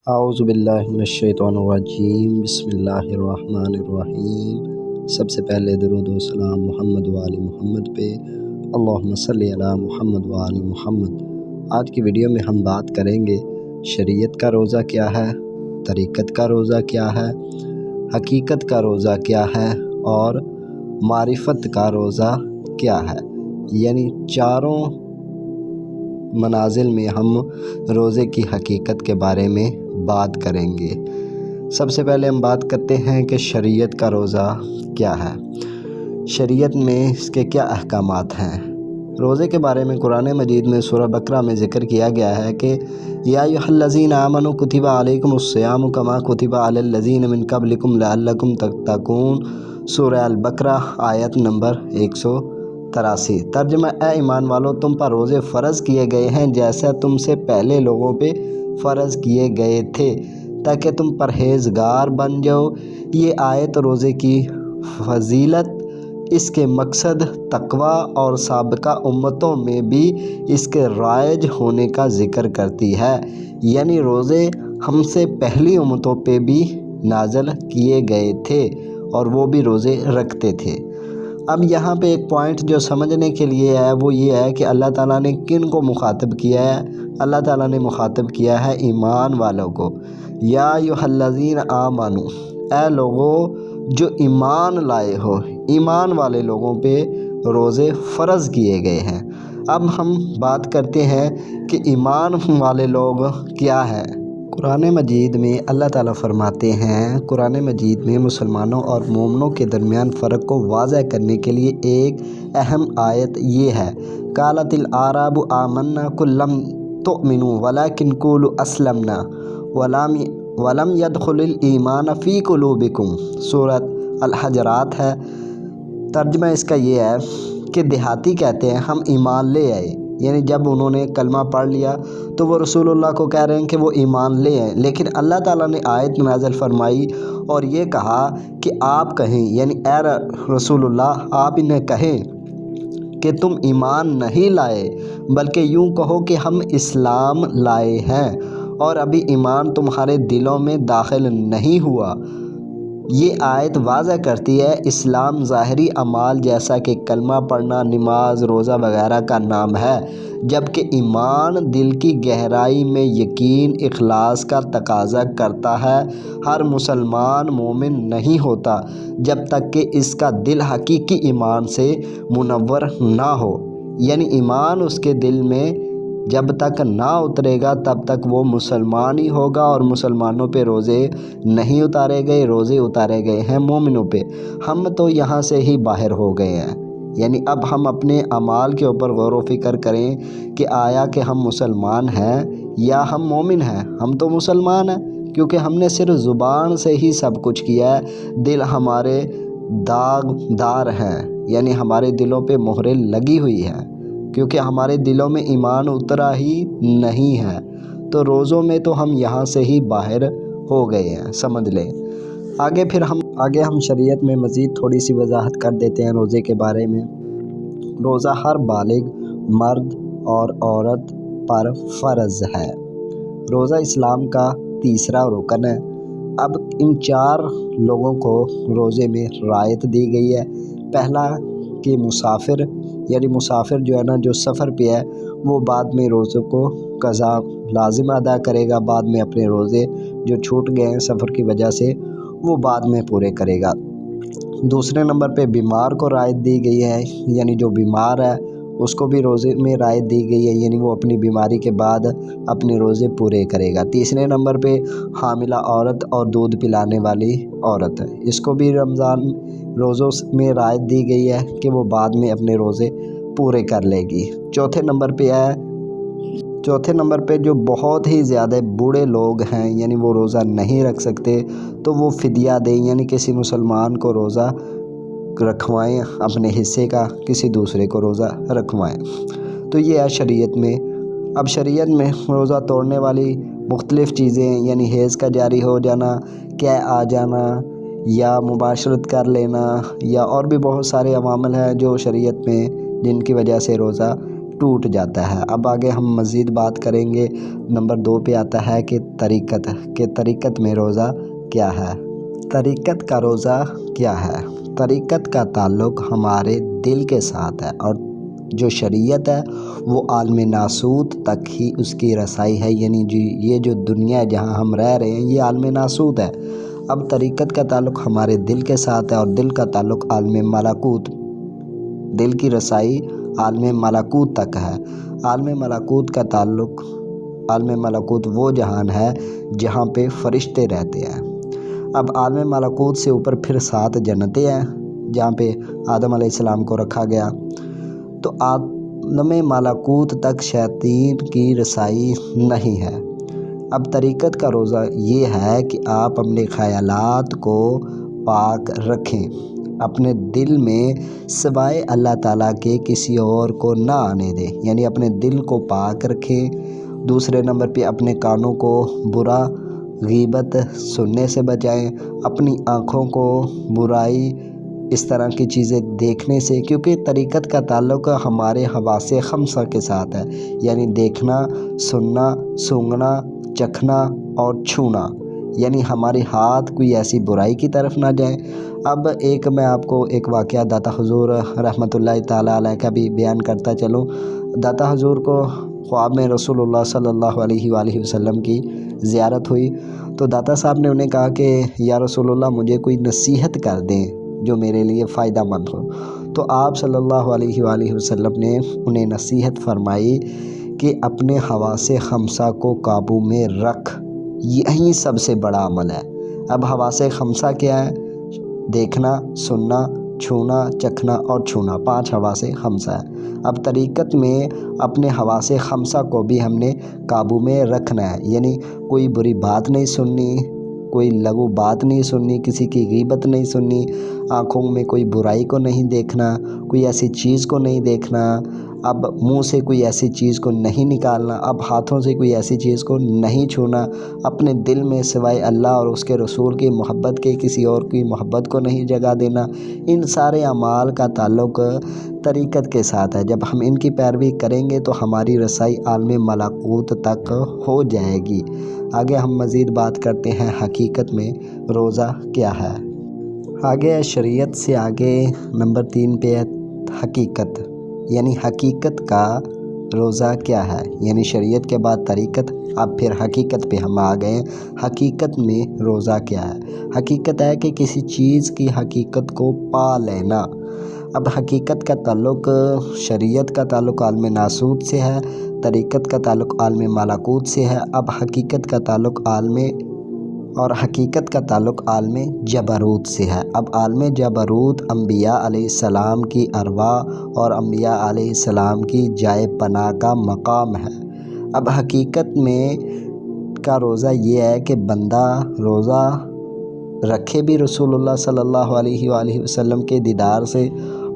اعوذ باللہ من الشیطان الرجیم، بسم اللہ الرحمن الرحیم۔ سب سے پہلے درود و سلام محمد و آل محمد پہ، اللہم صلی علی محمد و آل محمد۔ آج کی ویڈیو میں ہم بات کریں گے شریعت کا روزہ کیا ہے، طریقت کا روزہ کیا ہے، حقیقت کا روزہ کیا ہے اور معرفت کا روزہ کیا ہے۔ یعنی چاروں منازل میں ہم روزے کی حقیقت کے بارے میں بات کریں گے۔ سب سے پہلے ہم بات کرتے ہیں کہ شریعت کا روزہ کیا ہے، شریعت میں اس کے کیا احکامات ہیں۔ روزے کے بارے میں قرآن مجید میں سورہ بقرہ میں ذکر کیا گیا ہے کہ یا ایھا الذین آمنوا کتب علیکم الصیام کما کتب علی الذین من قبلکم لعلکم تتقون، سورہ البقرہ آیت نمبر 183۔ ترجمہ: اے ایمان والو، تم پر روزے فرض کیے گئے ہیں جیسا تم سے پہلے لوگوں پہ فرض کیے گئے تھے تاکہ تم پرہیزگار بن جاؤ۔ یہ آیت روزے کی فضیلت، اس کے مقصد، تقویٰ اور سابقہ امتوں میں بھی اس کے رائج ہونے کا ذکر کرتی ہے۔ یعنی روزے ہم سے پہلی امتوں پہ بھی نازل کیے گئے تھے اور وہ بھی روزے رکھتے تھے۔ اب یہاں پہ ایک پوائنٹ جو سمجھنے کے لیے ہے وہ یہ ہے کہ اللہ تعالیٰ نے کن کو مخاطب کیا ہے۔ اللہ تعالیٰ نے مخاطب کیا ہے ایمان والوں کو۔ یا ایھا الذین آمنوا، اے لوگوں جو ایمان لائے ہو، ایمان والے لوگوں پہ روزے فرض کیے گئے ہیں۔ اب ہم بات کرتے ہیں کہ ایمان والے لوگ کیا ہیں۔ قرآن مجید میں اللہ تعالیٰ فرماتے ہیں، قرآن مجید میں مسلمانوں اور مومنوں کے درمیان فرق کو واضح کرنے کے لیے ایک اہم آیت یہ ہے، قالت الاعراب آمنا قل لم تؤمنوا ولکن قولوا اسلمنا ولم يدخل الایمان فی قلوبکم، سورۃ الحجرات ہے۔ ترجمہ اس کا یہ ہے کہ دیہاتی کہتے ہیں ہم ایمان لے آئے، یعنی جب انہوں نے کلمہ پڑھ لیا تو وہ رسول اللہ کو کہہ رہے ہیں کہ وہ ایمان لے آئے، لیکن اللہ تعالیٰ نے آیت نازل فرمائی اور یہ کہا کہ آپ کہیں، یعنی اے رسول اللہ آپ انہیں کہیں کہ تم ایمان نہیں لائے بلکہ یوں کہو کہ ہم اسلام لائے ہیں اور ابھی ایمان تمہارے دلوں میں داخل نہیں ہوا۔ یہ آیت واضح کرتی ہے اسلام ظاہری اعمال جیسا کہ کلمہ پڑھنا، نماز، روزہ وغیرہ کا نام ہے، جبکہ ایمان دل کی گہرائی میں یقین، اخلاص کا تقاضا کرتا ہے۔ ہر مسلمان مومن نہیں ہوتا جب تک کہ اس کا دل حقیقی ایمان سے منور نہ ہو، یعنی ایمان اس کے دل میں جب تک نہ اترے گا تب تک وہ مسلمان ہی ہوگا، اور مسلمانوں پہ روزے نہیں اتارے گئے، روزے اتارے گئے ہیں مومنوں پہ۔ ہم تو یہاں سے ہی باہر ہو گئے ہیں، یعنی اب ہم اپنے اعمال کے اوپر غور و فکر کریں کہ آیا کہ ہم مسلمان ہیں یا ہم مومن ہیں۔ ہم تو مسلمان ہیں کیونکہ ہم نے صرف زبان سے ہی سب کچھ کیا ہے، دل ہمارے داغدار ہیں، یعنی ہمارے دلوں پہ مہریں لگی ہوئی ہیں کیونکہ ہمارے دلوں میں ایمان اترا ہی نہیں ہے۔ تو روزوں میں تو ہم یہاں سے ہی باہر ہو گئے ہیں، سمجھ لیں۔ آگے ہم شریعت میں مزید تھوڑی سی وضاحت کر دیتے ہیں روزے کے بارے میں۔ روزہ ہر بالغ مرد اور عورت پر فرض ہے۔ روزہ اسلام کا تیسرا رکن ہے۔ اب ان چار لوگوں کو روزے میں رعایت دی گئی ہے۔ پہلا کہ مسافر، یعنی مسافر جو ہے نا، جو سفر پہ ہے، وہ بعد میں روزوں کو قضا لازم ادا کرے گا، بعد میں اپنے روزے جو چھوٹ گئے ہیں سفر کی وجہ سے وہ بعد میں پورے کرے گا۔ دوسرے نمبر پہ بیمار کو رعایت دی گئی ہے، یعنی جو بیمار ہے اس کو بھی روزے میں رعایت دی گئی ہے، یعنی وہ اپنی بیماری کے بعد اپنے روزے پورے کرے گا۔ تیسرے نمبر پہ حاملہ عورت اور دودھ پلانے والی عورت ہے، اس کو بھی رمضان روزوں میں رعایت دی گئی ہے کہ وہ بعد میں اپنے روزے پورے کر لے گی۔ چوتھے نمبر پہ جو بہت ہی زیادہ بوڑھے لوگ ہیں، یعنی وہ روزہ نہیں رکھ سکتے، تو وہ فدیہ دیں، یعنی کسی مسلمان کو روزہ رکھوائیں، اپنے حصے کا کسی دوسرے کو روزہ رکھوائیں۔ تو یہ ہے شریعت میں۔ اب شریعت میں روزہ توڑنے والی مختلف چیزیں، یعنی حیض کا جاری ہو جانا، قے آ جانا یا مباشرت کر لینا، یا اور بھی بہت سارے عوامل ہیں جو شریعت میں جن کی وجہ سے روزہ ٹوٹ جاتا ہے۔ اب آگے ہم مزید بات کریں گے۔ نمبر 2 پہ آتا ہے کہ طریقت میں روزہ کیا ہے۔ طریقت کا روزہ کیا ہے؟ طریقت کا تعلق ہمارے دل کے ساتھ ہے، اور جو شریعت ہے وہ عالم ناسوت تک ہی اس کی رسائی ہے، یعنی یہ جو دنیا ہے جہاں ہم رہ رہے ہیں یہ عالم ناسوت ہے۔ اب طریقت کا تعلق ہمارے دل کے ساتھ ہے، اور دل کا تعلق عالم ملکوت، دل کی رسائی عالم ملکوت تک ہے۔ عالم ملکوت کا تعلق، عالم ملکوت وہ جہان ہے جہاں پہ فرشتے رہتے ہیں۔ اب عالم ملکوت سے اوپر پھر 7 جنتیں ہیں جہاں پہ آدم علیہ السلام کو رکھا گیا۔ تو عالم ملکوت تک شیاطین کی رسائی نہیں ہے۔ اب طریقت کا روزہ یہ ہے کہ آپ اپنے خیالات کو پاک رکھیں، اپنے دل میں سوائے اللہ تعالیٰ کے کسی اور کو نہ آنے دیں، یعنی اپنے دل کو پاک رکھیں۔ دوسرے نمبر پہ اپنے کانوں کو برا غیبت سننے سے بچائیں، اپنی آنکھوں کو برائی اس طرح کی چیزیں دیکھنے سے، کیونکہ طریقت کا تعلق ہمارے حواس خمسہ کے ساتھ ہے، یعنی دیکھنا، سننا، سونگھنا، چکھنا اور چھونا، یعنی ہمارے ہاتھ کوئی ایسی برائی کی طرف نہ جائیں۔ اب میں آپ کو ایک واقعہ داتا حضور رحمۃ اللہ تعالیٰ علیہ کا بھی بیان کرتا چلوں۔ داتا حضور کو خواب میں رسول اللہ صلی اللہ علیہ وآلہ وسلم کی زیارت ہوئی، تو داتا صاحب نے انہیں کہا کہ یا رسول اللہ مجھے کوئی نصیحت کر دیں جو میرے لیے فائدہ مند ہو۔ تو آپ صلی اللہ علیہ وآلہ وسلم نے انہیں نصیحت فرمائی کہ اپنے حواس خمسہ کو قابو میں رکھ، یہی سب سے بڑا عمل ہے۔ اب حواس خمسہ کیا ہے؟ دیکھنا، سننا، چھونا، چکھنا اور چھونا، 5 حواس خمسہ ہے۔ اب طریقت میں اپنے حواس خمسہ کو بھی ہم نے قابو میں رکھنا ہے، یعنی کوئی بری بات نہیں سننی، کوئی لغو بات نہیں سننی، کسی کی غیبت نہیں سننی، آنکھوں میں کوئی برائی کو نہیں دیکھنا، کوئی ایسی چیز کو نہیں دیکھنا، اب منہ سے کوئی ایسی چیز کو نہیں نکالنا، اب ہاتھوں سے کوئی ایسی چیز کو نہیں چھونا، اپنے دل میں سوائے اللہ اور اس کے رسول کی محبت کے کسی اور کی محبت کو نہیں جگہ دینا۔ ان سارے اعمال کا تعلق طریقت کے ساتھ ہے۔ جب ہم ان کی پیروی کریں گے تو ہماری رسائی عالم ملکوت تک ہو جائے گی۔ آگے ہم مزید بات کرتے ہیں حقیقت میں روزہ کیا ہے۔ آگے شریعت سے آگے نمبر 3 پہ ہے حقیقت، یعنی حقیقت کا روزہ کیا ہے، یعنی شریعت کے بعد طریقت، اب پھر حقیقت پہ ہم آ گئے۔ حقیقت میں روزہ کیا ہے؟ حقیقت ہے کہ کسی چیز کی حقیقت کو پا لینا۔ اب حقیقت کا تعلق، شریعت کا تعلق عالم ناسوت سے ہے، طریقت کا تعلق عالم ملکوت سے ہے۔ اب حقیقت کا تعلق عالم جبروت سے ہے۔ اب عالم جبروت انبیاء علیہ السلام کی ارواح اور انبیاء علیہ السلام کی جائے پناہ کا مقام ہے۔ اب حقیقت میں کا روزہ یہ ہے کہ بندہ روزہ رکھے بھی رسول اللہ صلی اللہ علیہ وآلہ وسلم کے دیدار سے،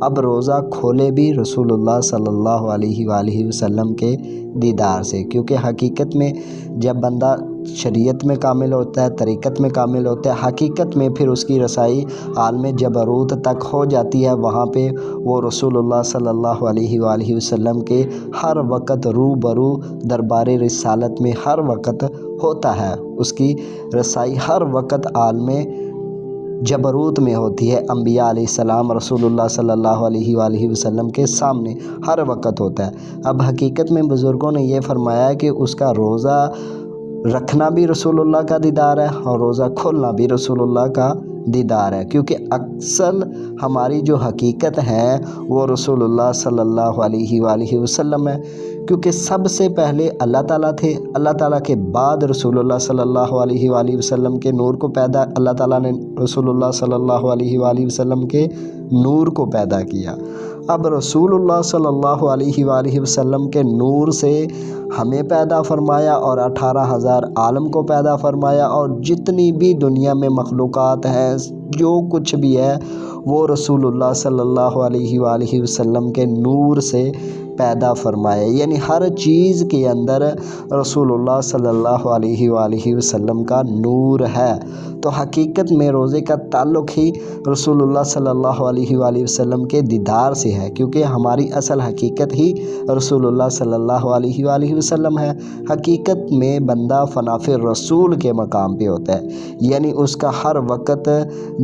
اب روزہ کھولے بھی رسول اللہ صلی اللہ علیہ وآلہ وسلم کے دیدار سے، کیونکہ حقیقت میں جب بندہ شریعت میں کامل ہوتا ہے، طریقت میں کامل ہوتا ہے، حقیقت میں پھر اس کی رسائی عالم جبروت تک ہو جاتی ہے۔ وہاں پہ وہ رسول اللہ صلی اللہ علیہ وآلہ وسلم کے ہر وقت روبرو دربار رسالت میں ہر وقت ہوتا ہے، اس کی رسائی ہر وقت عالم جبروت میں ہوتی ہے۔ انبیاء علیہ السلام رسول اللہ صلی اللہ علیہ وآلہ وسلم کے سامنے ہر وقت ہوتا ہے۔ اب حقیقت میں بزرگوں نے یہ فرمایا کہ اس کا روزہ رکھنا بھی رسول اللہ کا دیدار ہے اور روزہ کھولنا بھی رسول اللہ کا دیدار ہے، کیونکہ اصل ہماری جو حقیقت ہے وہ رسول اللہ صلی اللہ علیہ وآلہ وسلم ہے، کیونکہ سب سے پہلے اللہ تعالیٰ تھے، اللہ تعالیٰ کے بعد رسول اللہ صلی اللہ علیہ وآلہ وسلم کے نور کو پیدا، اللہ تعالیٰ نے رسول اللہ صلی اللہ علیہ وآلہ وسلم کے نور کو پیدا کیا۔ اب رسول اللہ صلی اللہ علیہ وآلہ وسلم کے نور سے ہمیں پیدا فرمایا اور 18,000 عالم کو پیدا فرمایا، اور جتنی بھی دنیا میں مخلوقات ہیں، جو کچھ بھی ہے وہ رسول اللہ صلی اللہ علیہ وآلہ وسلم کے نور سے پیدا فرمایا، یعنی ہر چیز کے اندر رسول اللہ صلی اللہ علیہ وآلہ وسلم کا نور ہے۔ تو حقیقت میں روزے کا تعلق ہی رسول اللہ صلی اللہ علیہ وآلہ وسلم کے دیدار سے ہے، کیونکہ ہماری اصل حقیقت ہی رسول اللہ صلی اللہ علیہ وآلہ وسلم ہے۔ حقیقت میں بندہ فناف رسول کے مقام پہ ہوتا ہے، یعنی اس کا ہر وقت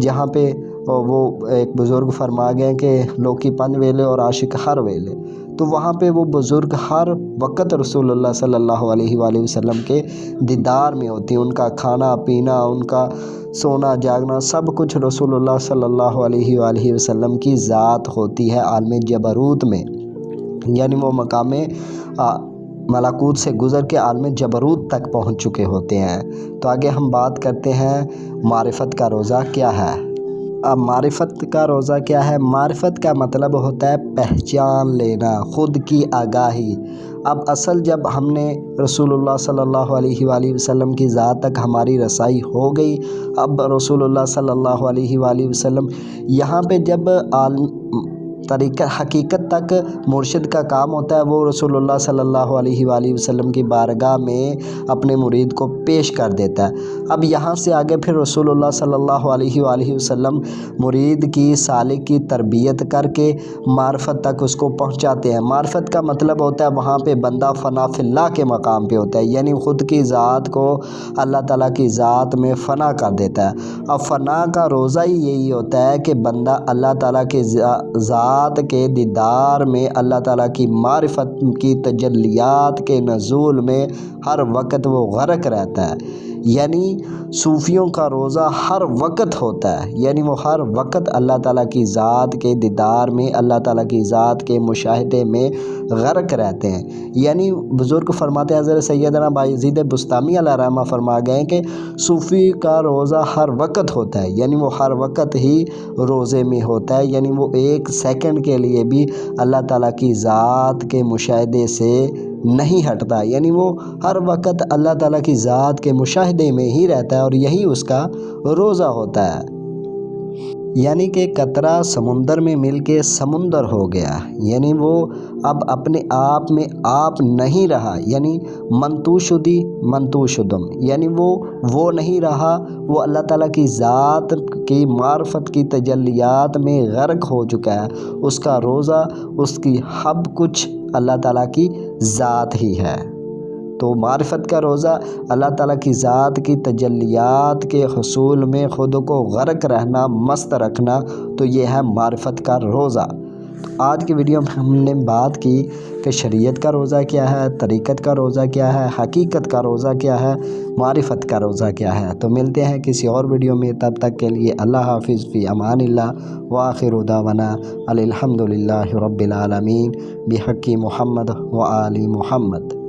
جہاں پہ وہ ایک بزرگ فرما گئے کہ لوکی پن ویلے اور عاشق ہر ویلے، تو وہاں پہ وہ بزرگ ہر وقت رسول اللہ صلی اللہ علیہ وآلہ وسلم کے دیدار میں ہوتی ہیں۔ ان کا کھانا پینا، ان کا سونا جاگنا، سب کچھ رسول اللہ صلی اللہ علیہ وآلہ وسلم کی ذات ہوتی ہے عالم جبروت میں، یعنی وہ مقام ملکوت سے گزر کے عالم جبروت تک پہنچ چکے ہوتے ہیں۔ تو آگے ہم بات کرتے ہیں معرفت کا روزہ کیا ہے۔ اب معرفت کا روزہ کیا ہے؟ معرفت کا مطلب ہوتا ہے پہچان لینا، خود کی آگاہی۔ اب اصل جب ہم نے رسول اللہ صلی اللہ علیہ وآلہ وسلم کی ذات تک ہماری رسائی ہو گئی، اب رسول اللہ صلی اللہ علیہ وآلہ وسلم یہاں پہ جب طریقہ حقیقت تک مرشد کا کام ہوتا ہے، وہ رسول اللہ صلی اللہ علیہ وآلہ وسلم کی بارگاہ میں اپنے مرید کو پیش کر دیتا ہے۔ اب یہاں سے آگے پھر رسول اللہ صلی اللہ علیہ وآلہ وسلم مرید کی سالک کی تربیت کر کے معرفت تک اس کو پہنچاتے ہیں۔ معرفت کا مطلب ہوتا ہے وہاں پہ بندہ فنا فی اللہ کے مقام پہ ہوتا ہے، یعنی خود کی ذات کو اللہ تعالیٰ کی ذات میں فنا کر دیتا ہے۔ اب فنا کا روزہ ہی یہی ہوتا ہے کہ بندہ اللہ تعالیٰ کے ذات کے دیدار میں، اللہ تعالیٰ کی معرفت کی تجلیات کے نزول میں ہر وقت وہ غرق رہتا ہے۔ یعنی صوفیوں کا روزہ ہر وقت ہوتا ہے، یعنی وہ ہر وقت اللہ تعالیٰ کی ذات کے دیدار میں، اللہ تعالیٰ کی ذات کے مشاہدے میں غرق رہتے ہیں۔ یعنی بزرگ فرماتے ہیں، حضرت سیدنا بایزید بسطامی علیہ رحمہ فرما گئے کہ صوفی کا روزہ ہر وقت ہوتا ہے، یعنی وہ ہر وقت ہی روزے میں ہوتا ہے، یعنی وہ ایک سیکنڈ کے لیے بھی اللہ تعالیٰ کی ذات کے مشاہدے سے نہیں ہٹتا، یعنی وہ ہر وقت اللہ تعالیٰ کی ذات کے مشاہدے میں ہی رہتا ہے، اور یہی اس کا روزہ ہوتا ہے۔ یعنی کہ قطرہ سمندر میں مل کے سمندر ہو گیا، یعنی وہ اب اپنے آپ میں آپ نہیں رہا، یعنی منتوشدی منتوشدم، یعنی وہ نہیں رہا، وہ اللہ تعالیٰ کی ذات کی معرفت کی تجلیات میں غرق ہو چکا ہے۔ اس کا روزہ، اس کی سب کچھ اللہ تعالیٰ کی ذات ہی ہے۔ تو معرفت کا روزہ اللہ تعالیٰ کی ذات کی تجلیات کے حصول میں خود کو غرق رہنا، مست رکھنا، تو یہ ہے معرفت کا روزہ۔ آج کی ویڈیو میں ہم نے بات کی کہ شریعت کا روزہ کیا ہے، طریقت کا روزہ کیا ہے، حقیقت کا روزہ کیا ہے، معرفت کا روزہ کیا ہے۔ تو ملتے ہیں کسی اور ویڈیو میں، تب تک کے لیے اللہ حافظ، فی امان اللہ، وآخر دعوانا الحمد للہ رب العالمین، بحق محمد و آل محمد۔